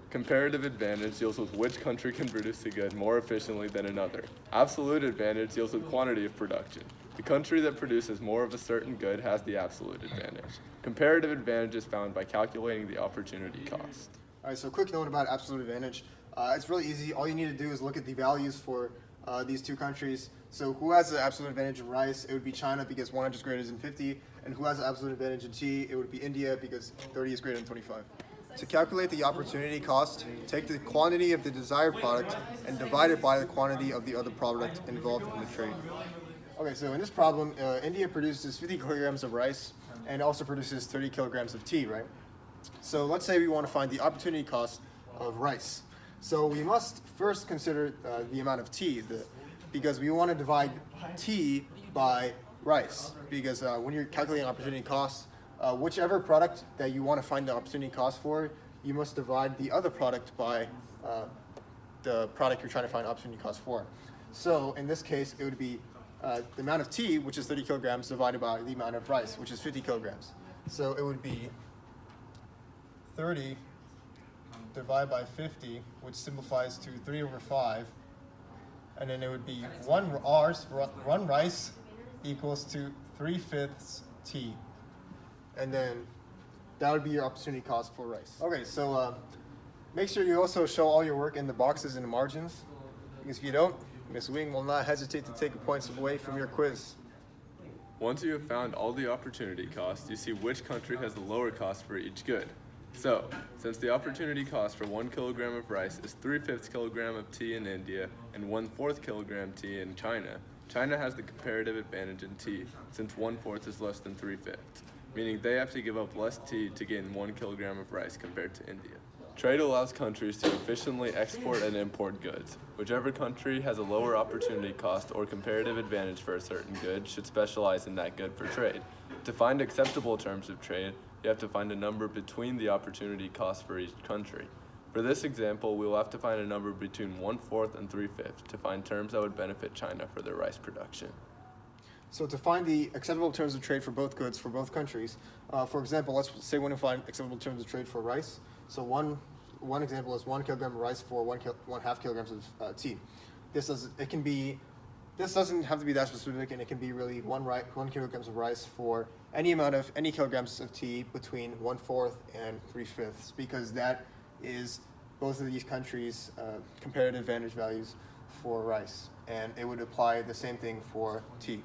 Comparative advantage deals with which country can produce a good more efficiently than another. Absolute advantage deals with quantity of production. The country that produces more of a certain good has the absolute advantage. Comparative advantage is found by calculating the opportunity cost. All right, so a quick note about absolute advantage. It's really easy. All you need to do is look at the values for these two countries. So who has the absolute advantage in rice? It would be China because 100 is greater than 50. And who has the absolute advantage in tea? It would be India because 30 is greater than 25. To calculate the opportunity cost, take the quantity of the desired product and divide it by the quantity of the other product involved in the trade. Okay, so in this problem, India produces 50 kilograms of rice and also produces 30 kilograms of tea, right? So let's say we want to find the opportunity cost of rice. So we must first consider the amount of tea, because we want to divide tea by rice. Because when you're calculating opportunity costs, whichever product that you want to find the opportunity cost for, you must divide the other product by the product you're trying to find opportunity cost for. So in this case, it would be the amount of tea, which is 30 kilograms, divided by the amount of rice, which is 50 kilograms. So it would be 30 divided by 50, which simplifies to 3 over 5. And then it would be one rice equals to 3/5 tea. And then that would be your opportunity cost for rice. Okay, so make sure you also show all your work in the boxes and the margins, because if you don't, Ms. Wing will not hesitate to take points away from your quiz. Once you have found all the opportunity costs, you see which country has the lower cost for each good. So, since the opportunity cost for 1 kilogram of rice is 3/5 kilogram of tea in India and 1/4 kilogram tea in China, China has the comparative advantage in tea, since 1/4 is less than 3/5, meaning they have to give up less tea to gain 1 kilogram of rice compared to India. Trade allows countries to efficiently export and import goods. Whichever country has a lower opportunity cost or comparative advantage for a certain good should specialize in that good for trade. To find acceptable terms of trade, you have to find a number between the opportunity cost for each country. For this example, we will have to find a number between 1/4 and 3/5 to find terms that would benefit China for their rice production. So to find the acceptable terms of trade for both goods for both countries, for example, let's say we want to find acceptable terms of trade for rice. So one example is 1 kilogram of rice for 1/2 kilograms of tea. This doesn't have to be that specific, and it can be really 1 kilograms of rice for any kilograms of tea between 1/4 and 3/5, because that is both of these countries' comparative advantage values for rice, and it would apply the same thing for tea.